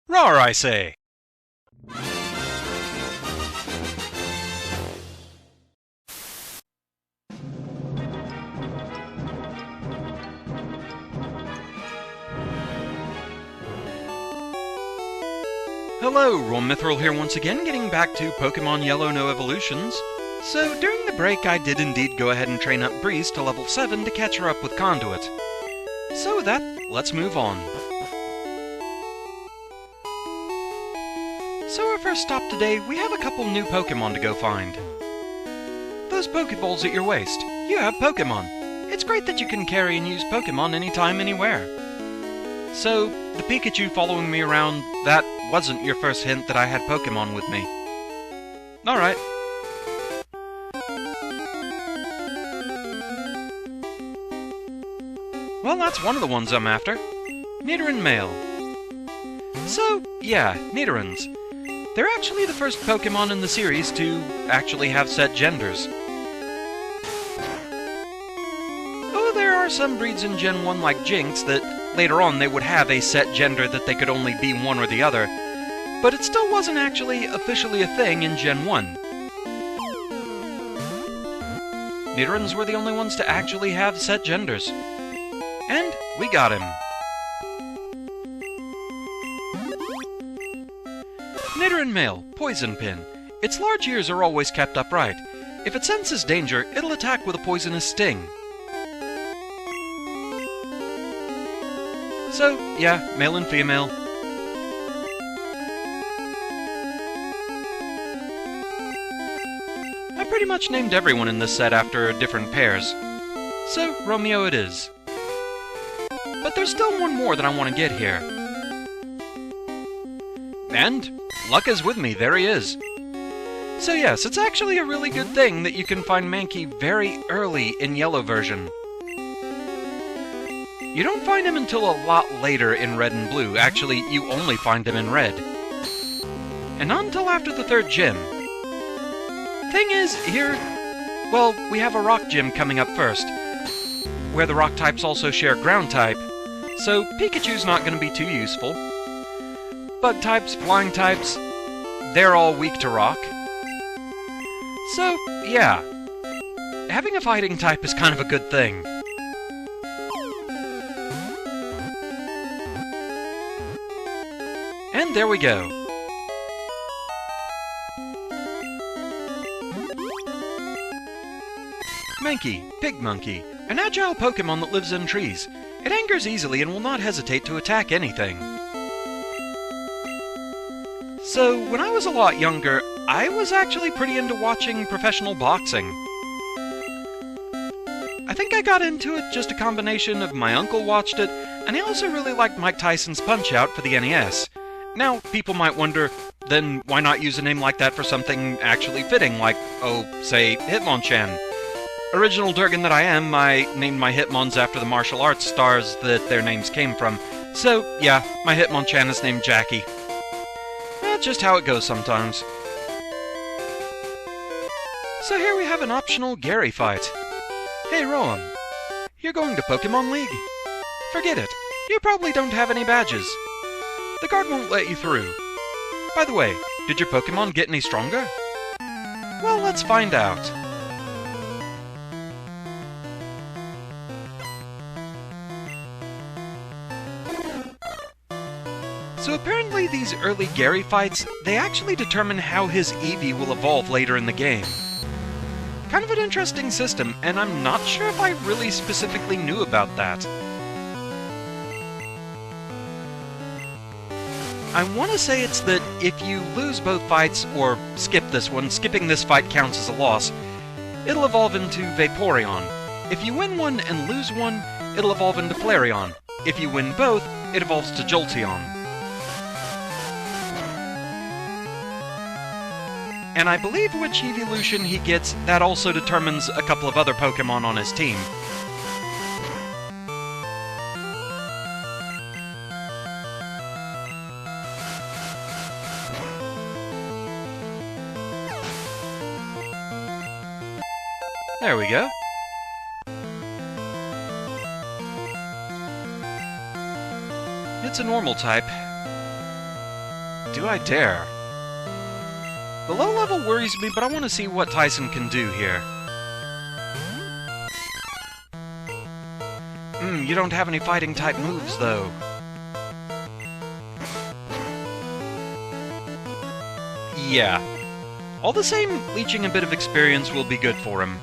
Roar, I say! Hello, Mithril here once again, getting back to Pokemon Yellow No Evolutions. So, during the break I did indeed go ahead and train up Breeze to level 7 to catch her up with Conduit. So with that, let's move on. So our first stop today, we have a couple new Pokemon to go find. Those Pokeballs at your waist, you have Pokemon. It's great that you can carry and use Pokemon anytime, anywhere. So, the Pikachu following me around, that wasn't your first hint that I had Pokemon with me. Alright. Well, that's one of the ones I'm after. Nidoran male. So, yeah, Nidorans. They're actually the first Pokemon in the series to actually have set genders. Oh, there are some breeds in Gen 1 like Jinx that later on they would have a set gender that they could only be one or the other, but it still wasn't actually officially a thing in Gen 1. Nidorans were the only ones to actually have set genders. And we got him. Nidoran male, Poison Pin. Its large ears are always kept upright. If it senses danger, it'll attack with a poisonous sting. So, yeah, male and female. I pretty much named everyone in this set after different pairs. So, Romeo it is. But there's still one more that I want to get here. And luck is with me, there he is. So yes, it's actually a really good thing that you can find Mankey very early in Yellow version. You don't find him until a lot later in Red and Blue. Actually, you only find him in Red. And not until after the 3rd gym. Thing is, here, well, we have a rock gym coming up first, where the rock types also share ground type, so Pikachu's not going to be too useful. Bug types, flying types, they're all weak to rock. So, yeah, having a fighting type is kind of a good thing. And there we go. Mankey, Pig Monkey, an agile Pokemon that lives in trees. It angers easily and will not hesitate to attack anything. So, when I was a lot younger, I was actually pretty into watching professional boxing. I think I got into it just a combination of my uncle watched it, and I also really liked Mike Tyson's Punch-Out for the NES. Now, people might wonder, then why not use a name like that for something actually fitting, like, oh, say, Hitmonchan? Original Durgan that I am, I named my Hitmons after the martial arts stars that their names came from. So, yeah, my Hitmonchan is named Jackie. That's just how it goes sometimes. So here we have an optional Gary fight. Hey Roam, you're going to Pokemon League? Forget it, you probably don't have any badges. The guard won't let you through. By the way, did your Pokemon get any stronger? Well, let's find out. So apparently these early Gary fights, they actually determine how his Eevee will evolve later in the game. Kind of an interesting system, and I'm not sure if I really specifically knew about that. I want to say it's that if you lose both fights, or skip this one, skipping this fight counts as a loss, it'll evolve into Vaporeon. If you win one and lose one, it'll evolve into Flareon. If you win both, it evolves to Jolteon. And I believe which evolution he gets, that also determines a couple of other Pokemon on his team. There we go. It's a normal type. Do I dare? The low level worries me, but I want to see what Tyson can do here. You don't have any fighting type moves, though. Yeah. All the same, leeching a bit of experience will be good for him.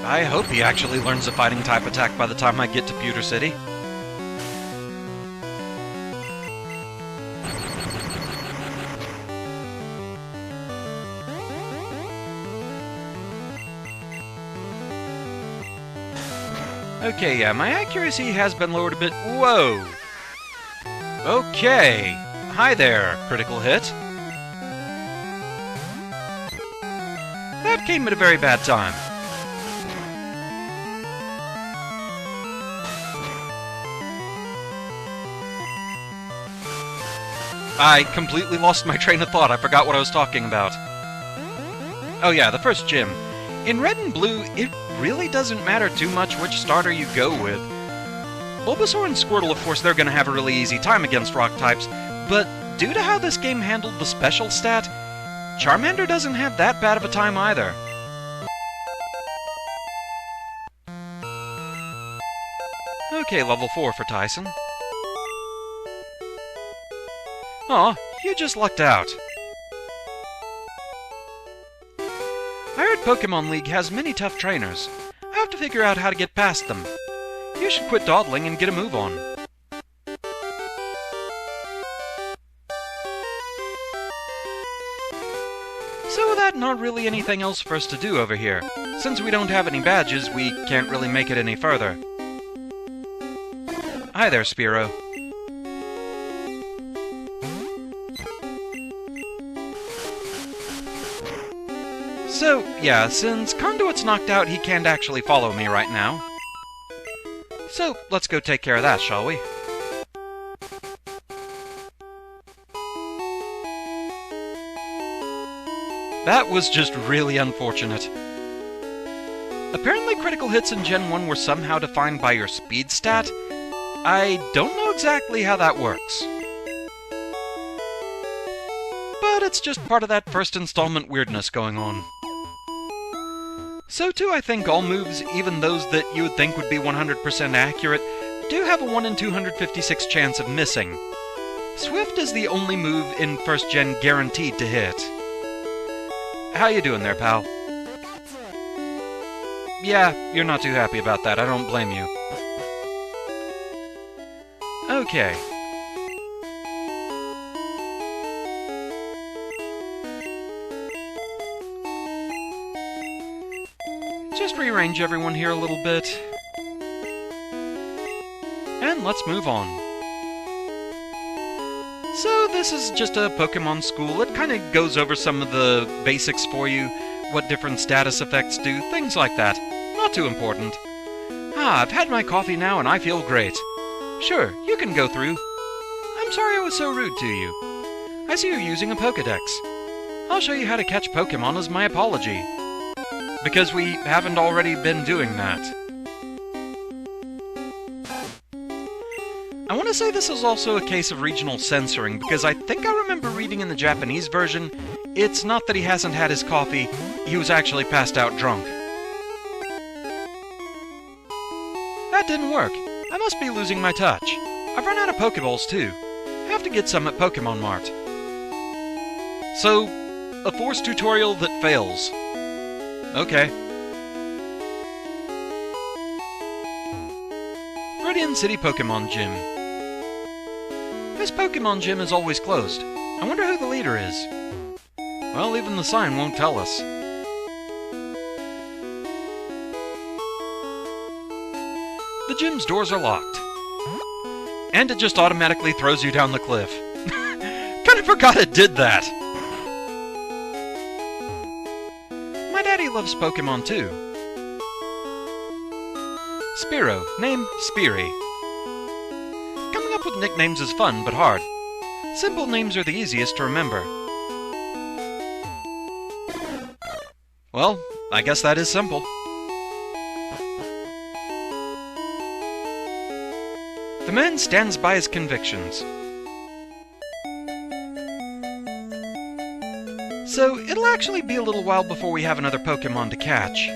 I hope he actually learns a fighting type attack by the time I get to Pewter City. Okay, yeah, my accuracy has been lowered a bit. Whoa! Okay. Hi there, critical hit. That came at a very bad time. I completely lost my train of thought. I forgot what I was talking about. Oh yeah, the first gym. In Red and Blue, it really doesn't matter too much which starter you go with. Bulbasaur and Squirtle, of course, they're going to have a really easy time against rock types, but due to how this game handled the special stat, Charmander doesn't have that bad of a time either. Okay, level 4 for Tyson. Aw, you just lucked out. I heard Pokémon League has many tough trainers. I have to figure out how to get past them. You should quit dawdling and get a move on. So with that, not really anything else for us to do over here. Since we don't have any badges, we can't really make it any further. Hi there, Spearow. So, yeah, since Conduit's knocked out, he can't actually follow me right now. So, let's go take care of that, shall we? That was just really unfortunate. Apparently critical hits in Gen 1 were somehow defined by your speed stat. I don't know exactly how that works. But it's just part of that first installment weirdness going on. So too, I think all moves, even those that you would think would be 100% accurate, do have a 1 in 256 chance of missing. Swift is the only move in first gen guaranteed to hit. How you doing there, pal? Yeah, you're not too happy about that, I don't blame you. Okay. Just rearrange everyone here a little bit. And let's move on. So this is just a Pokemon school. It kind of goes over some of the basics for you, what different status effects do, things like that. Not too important. I've had my coffee now and I feel great. Sure, you can go through. I'm sorry I was so rude to you. I see you're using a Pokédex. I'll show you how to catch Pokemon as my apology. Because we haven't already been doing that. I want to say this is also a case of regional censoring, because I think I remember reading in the Japanese version, it's not that he hasn't had his coffee, he was actually passed out drunk. That didn't work. I must be losing my touch. I've run out of Pokeballs too. I have to get some at Pokemon Mart. So, a forced tutorial that fails. Okay. Viridian City Pokemon Gym. This Pokemon Gym is always closed. I wonder who the leader is. Well, even the sign won't tell us. The gym's doors are locked. And it just automatically throws you down the cliff. Kinda forgot it did that! My daddy loves Pokemon too. Spearow, name Speary. Coming up with nicknames is fun, but hard. Simple names are the easiest to remember. Well, I guess that is simple. The man stands by his convictions. So, it'll actually be a little while before we have another Pokémon to catch.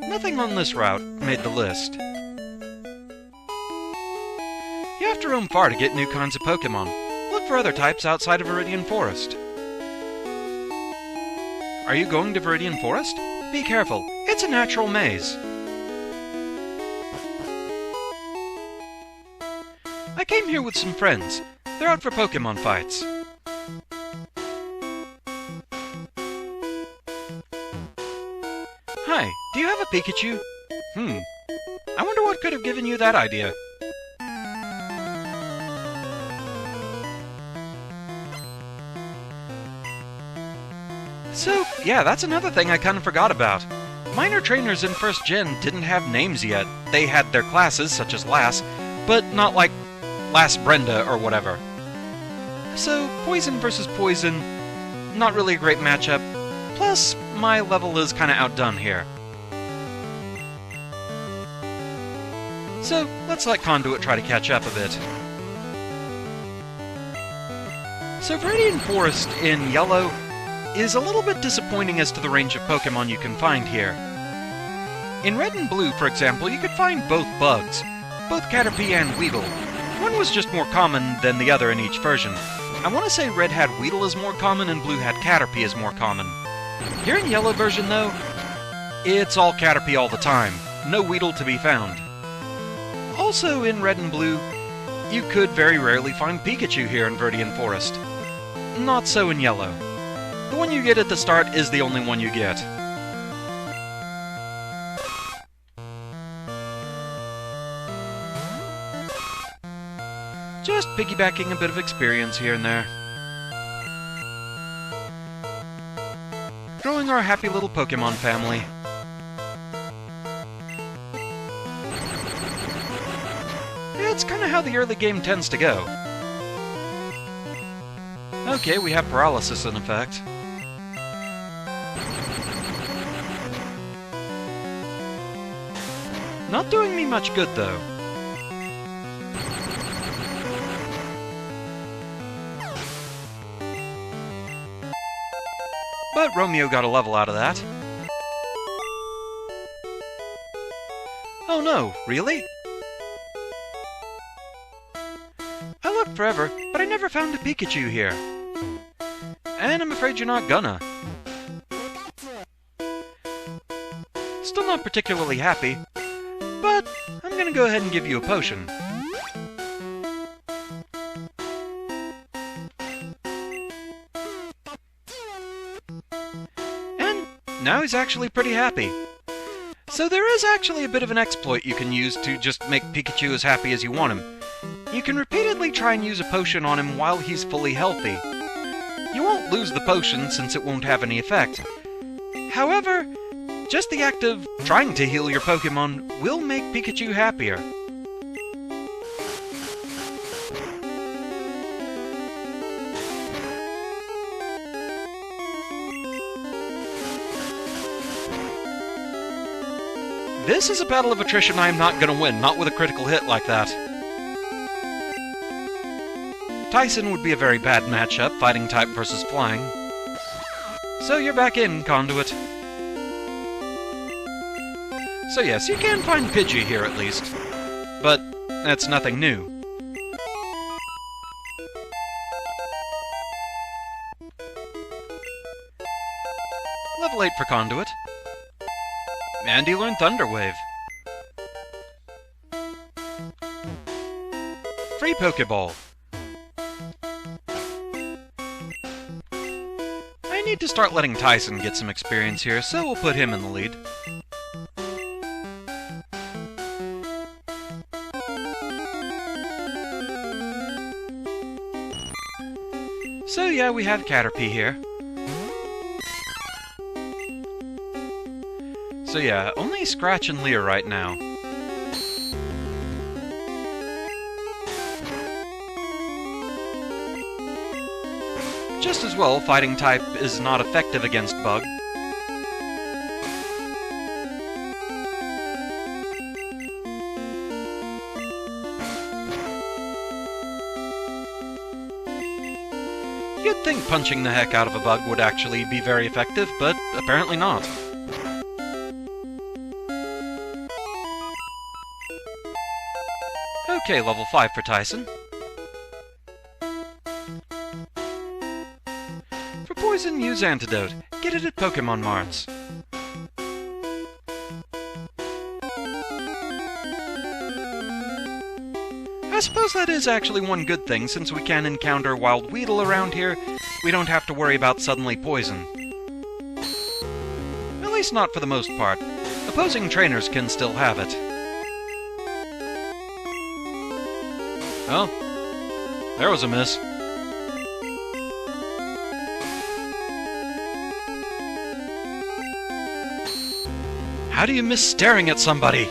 Nothing on this route made the list. You have to roam far to get new kinds of Pokémon. Look for other types outside of Viridian Forest. Are you going to Viridian Forest? Be careful, it's a natural maze. I came here with some friends. They're out for Pokémon fights. Hi, do you have a Pikachu? I wonder what could have given you that idea. So, yeah, that's another thing I kind of forgot about. Minor trainers in 1st Gen didn't have names yet. They had their classes, such as Lass, but not like Lass Brenda or whatever. So, Poison versus Poison, not really a great matchup. Plus, my level is kinda outdone here. So, let's let Conduit try to catch up a bit. So, Viridian Forest in yellow is a little bit disappointing as to the range of Pokémon you can find here. In red and blue, for example, you could find both bugs, both Caterpie and Weedle. One was just more common than the other in each version. I want to say red had Weedle as more common and blue had Caterpie as more common. Here in yellow version, though, it's all Caterpie all the time. No Weedle to be found. Also, in red and blue, you could very rarely find Pikachu here in Viridian Forest. Not so in yellow. The one you get at the start is the only one you get. Just piggybacking a bit of experience here and there. Growing our happy little Pokémon family. It's kinda how the early game tends to go. Okay, we have paralysis in effect. Not doing me much good, though. But Romeo got a level out of that. Oh no, really? I looked forever, but I never found a Pikachu here. And I'm afraid you're not gonna. Still not particularly happy, but I'm gonna go ahead and give you a potion. And now he's actually pretty happy. So there is actually a bit of an exploit you can use to just make Pikachu as happy as you want him. You can repeatedly try and use a potion on him while he's fully healthy. You won't lose the potion since it won't have any effect. However, just the act of trying to heal your Pokémon will make Pikachu happier. This is a battle of attrition I am not going to win, not with a critical hit like that. Tyson would be a very bad matchup, fighting type versus flying. So you're back in, Conduit. So yes, you can find Pidgey here at least, but that's nothing new. Level 8 for Conduit. And he learned Thunder Wave. Free Pokeball. I need to start letting Tyson get some experience here, so we'll put him in the lead. So yeah, we have Caterpie here. So yeah, only Scratch and Leer right now. just as well fighting type is not effective against Bug. You'd think punching the heck out of a bug would actually be very effective, but apparently not. Okay, level 5 for Tyson. For poison, use antidote. Get it at Pokémon Marts. I suppose that is actually one good thing, since we can encounter wild Weedle around here, we don't have to worry about suddenly poison. At least not for the most part. Opposing trainers can still have it. Oh, there was a miss. How do you miss staring at somebody?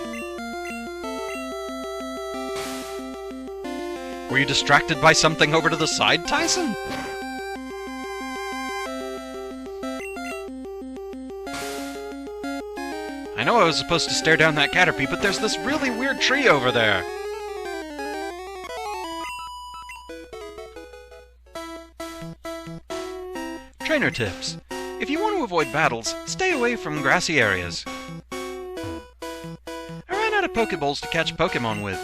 Were you distracted by something over to the side, Tyson? I know I was supposed to stare down that Caterpie, but there's this really weird tree over there. Trainer tips. If you want to avoid battles, stay away from grassy areas. I ran out of Pokeballs to catch Pokemon with.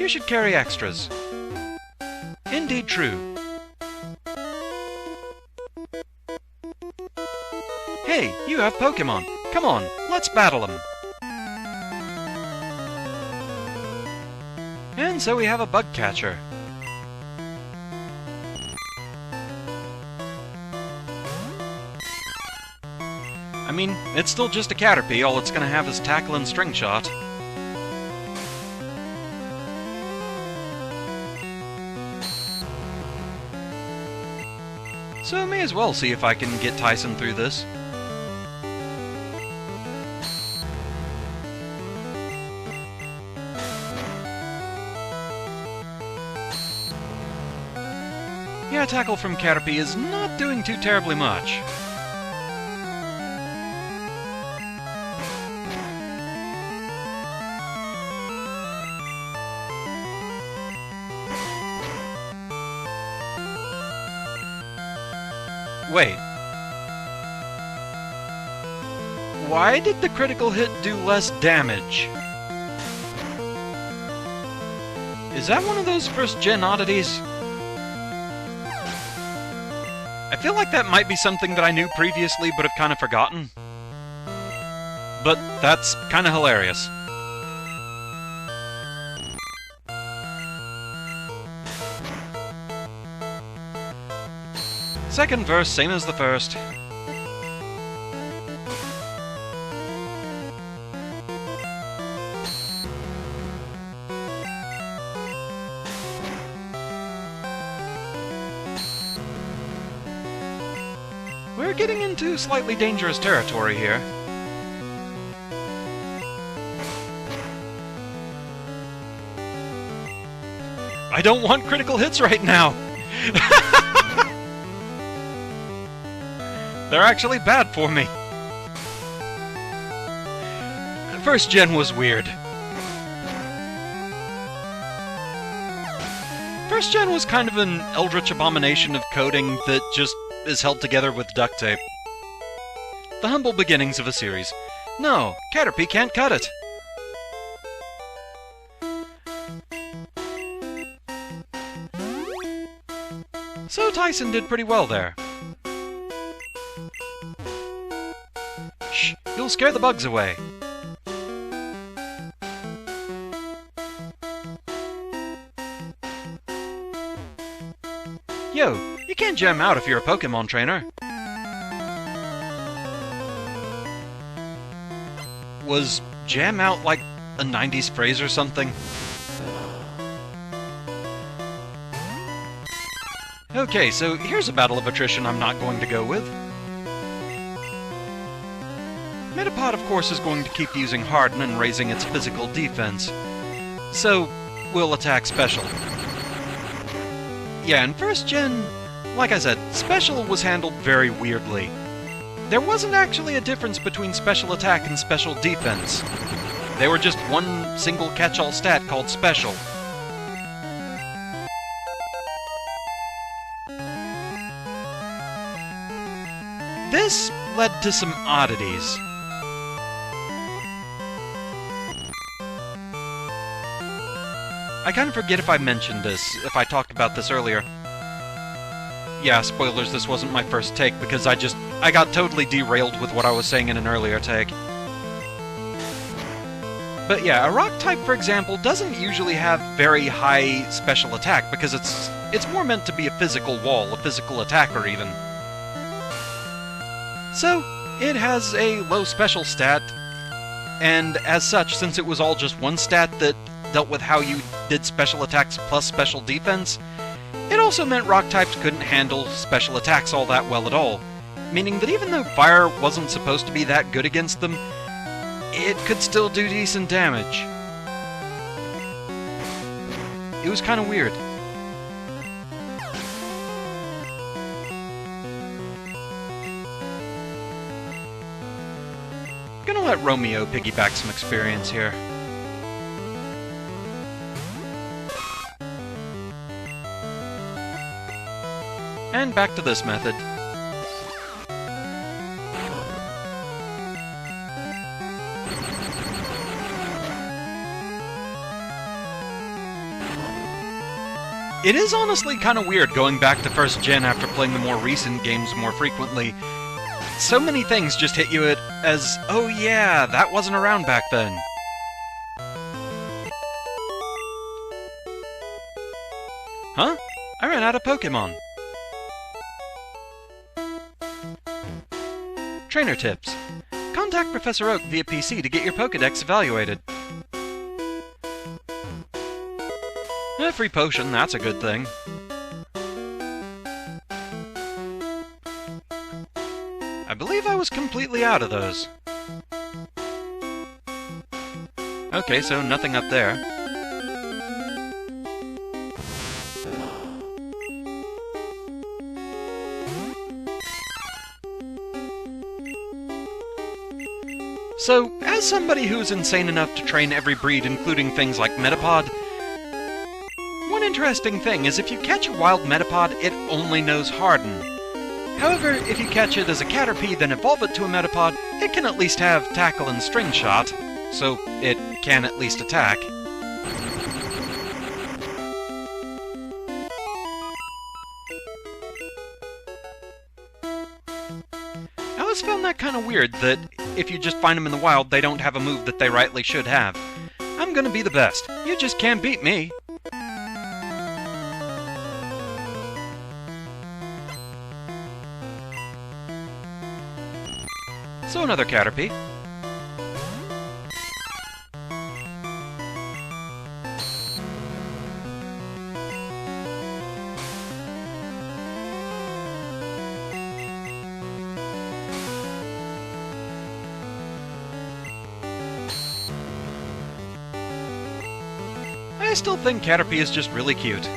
You should carry extras. Indeed true. Hey, you have Pokemon. Come on, let's battle them. And so we have a bug catcher. I mean, it's still just a Caterpie, all it's gonna have is Tackle and String Shot. So I may as well see if I can get Tyson through this. Yeah, Tackle from Caterpie is not doing too terribly much. Wait. Why did the critical hit do less damage? Is that one of those first-gen oddities? I feel like that might be something that I knew previously but have kind of forgotten. But that's kind of hilarious. Second verse, same as the first. We're getting into slightly dangerous territory here. I don't want critical hits right now! They're actually bad for me. First gen was weird. First gen was kind of an eldritch abomination of coding that just is held together with duct tape. The humble beginnings of a series. No, Caterpie can't cut it. So Tyson did pretty well there. Shh, you'll scare the bugs away. Yo, you can't jam out if you're a Pokémon trainer. Was jam out like a 90s phrase or something? Okay, so here's a battle of attrition I'm not going to go with. Metapod, of course, is going to keep using Harden and raising its physical defense. So, we'll attack special. Yeah, in first gen, like I said, Special was handled very weirdly. There wasn't actually a difference between Special Attack and Special Defense. They were just one single catch-all stat called Special. This led to some oddities. I kind of forget if I mentioned this, if I talked about this earlier. Yeah, spoilers, this wasn't my first take, because I got totally derailed with what I was saying in an earlier take. But yeah, a rock type, for example, doesn't usually have very high special attack, because it's more meant to be a physical wall, a physical attacker even. So, it has a low special stat, and as such, since it was all just one stat that dealt with how you did special attacks plus special defense, it also meant rock types couldn't handle special attacks all that well at all, meaning that even though fire wasn't supposed to be that good against them, it could still do decent damage. It was kind of weird. I'm gonna let Romeo piggyback some experience here. And back to this method. It is honestly kind of weird going back to first gen after playing the more recent games more frequently. So many things just hit you as, oh yeah, that wasn't around back then. Huh? I ran out of Pokémon. Trainer tips. Contact Professor Oak via PC to get your Pokédex evaluated. A free potion, that's a good thing. I believe I was completely out of those. Okay, so nothing up there. So, as somebody who's insane enough to train every breed, including things like Metapod, one interesting thing is if you catch a wild Metapod, it only knows Harden. However, if you catch it as a Caterpie, then evolve it to a Metapod, it can at least have Tackle and String Shot, so it can at least attack. I always found that kind of weird, that if you just find them in the wild, they don't have a move that they rightly should have. I'm gonna be the best. You just can't beat me. So another Caterpie. I still think Caterpie is just really cute.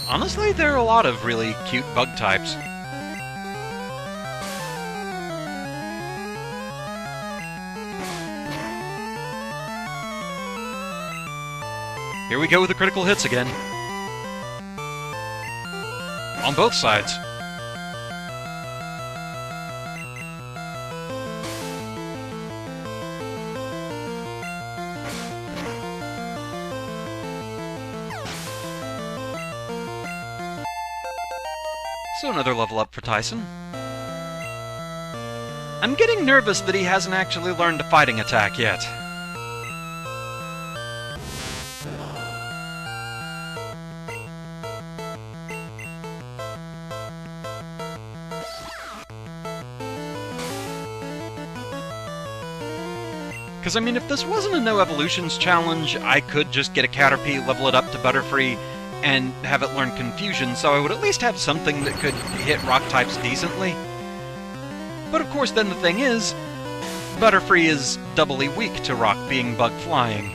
Honestly, there are a lot of really cute bug types. Here we go with the critical hits again. On both sides. So another level up for Tyson. I'm getting nervous that he hasn't actually learned a fighting attack yet. Because, I mean, if this wasn't a no evolutions challenge, I could just get a Caterpie, level it up to Butterfree, and have it learn Confusion, so I would at least have something that could hit rock types decently. But of course, then the thing is, Butterfree is doubly weak to rock, being bug flying.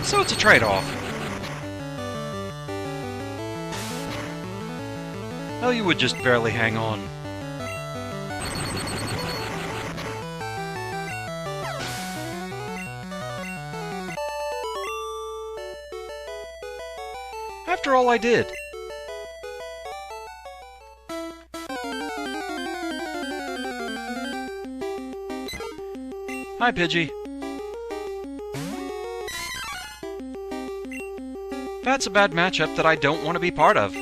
So it's a trade-off. Oh, you would just barely hang on. After all, I did. Hi, Pidgey. That's a bad matchup that I don't want to be part of.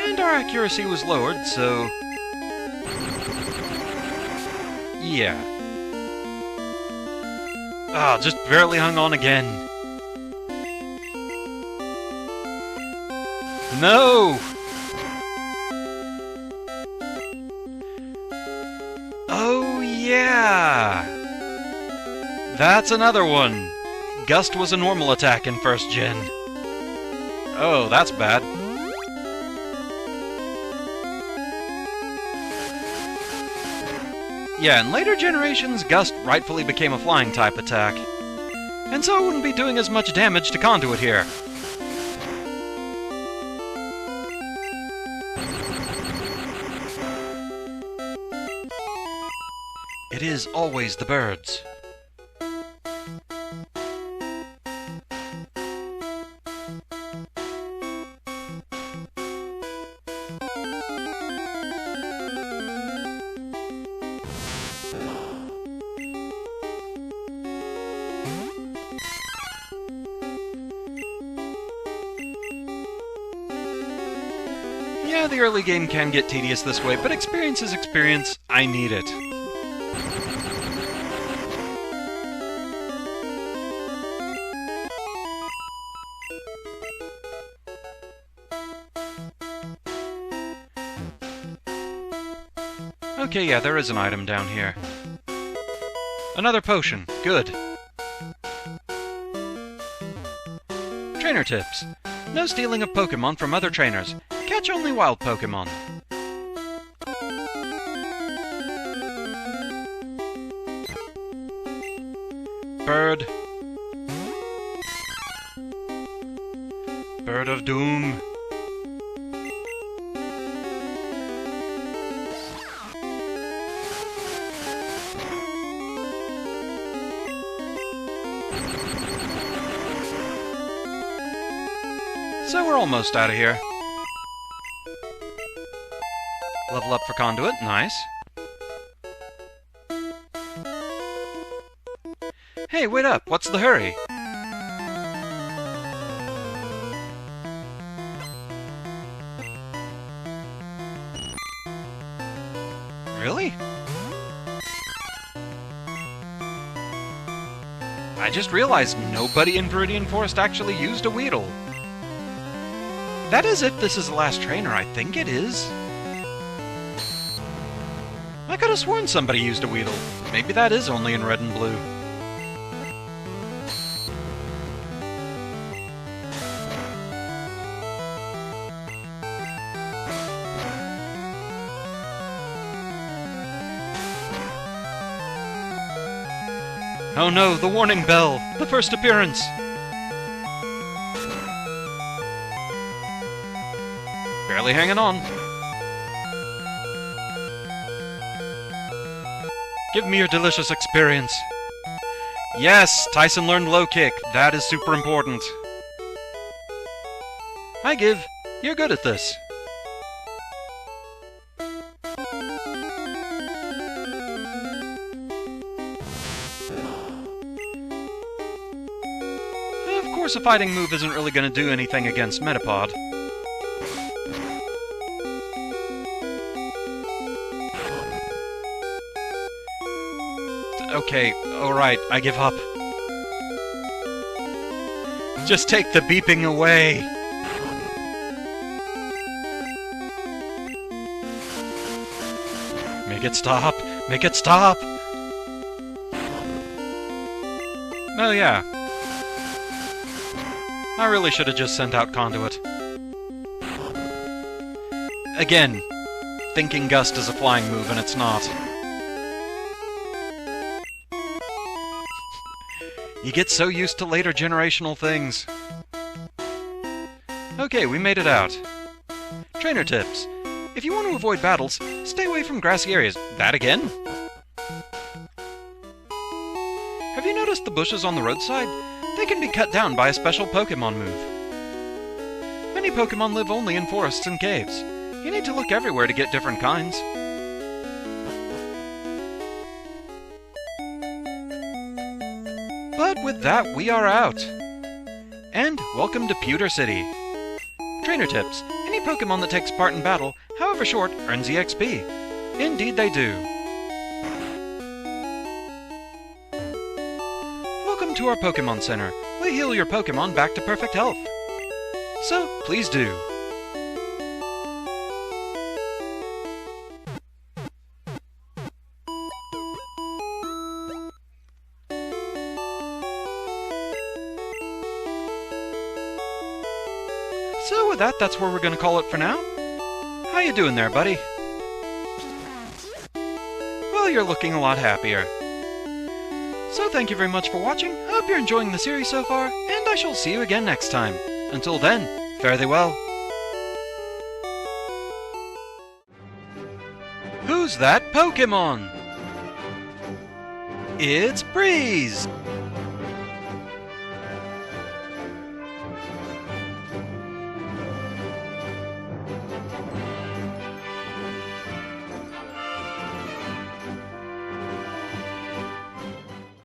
And our accuracy was lowered, so... yeah. Ah, just barely hung on again. No! Oh, yeah! That's another one! Gust was a normal attack in first gen. Oh, that's bad. Yeah, in later generations, Gust rightfully became a flying-type attack. And so it wouldn't be doing as much damage to Conduit here. It is always the birds. Yeah, the early game can get tedious this way, but experience is experience. I need it. Okay, yeah, there is an item down here. Another potion. Good. Trainer tips. No stealing of Pokémon from other trainers. Catch only wild Pokémon. Bird. Bird of Doom. So we're almost out of here. Level up for Conduit, nice. Hey, wait up, what's the hurry? Really? I just realized nobody in Viridian Forest actually used a Weedle. That is if this is the last trainer, I think it is. I could have sworn somebody used a Weedle. Maybe that is only in red and blue. Oh no, the warning bell! The first appearance! Barely hanging on. Give me your delicious experience. Yes, Tyson learned low kick. That is super important. Hi, Give. You're good at this. Of course, a fighting move isn't really going to do anything against Metapod. Okay, alright, I give up. Just take the beeping away! Make it stop! Make it stop! Oh yeah. I really should have just sent out Conduit. Again, thinking Gust is a flying move and it's not. You get so used to later generational things. Okay, we made it out. Trainer tips. If you want to avoid battles, stay away from grassy areas. That again? Have you noticed the bushes on the roadside? They can be cut down by a special Pokémon move. Many Pokémon live only in forests and caves. You need to look everywhere to get different kinds. But with that, we are out. And welcome to Pewter City. Trainer tips. Any Pokémon that takes part in battle, however short, earns EXP. Indeed they do. Welcome to our Pokémon Center. We heal your Pokémon back to perfect health. So, please do. So with that, that's where we're going to call it for now. How you doing there, buddy? Well, you're looking a lot happier. So thank you very much for watching. I hope you're enjoying the series so far, and I shall see you again next time. Until then, fare thee well. Who's that Pokémon? It's Breeze!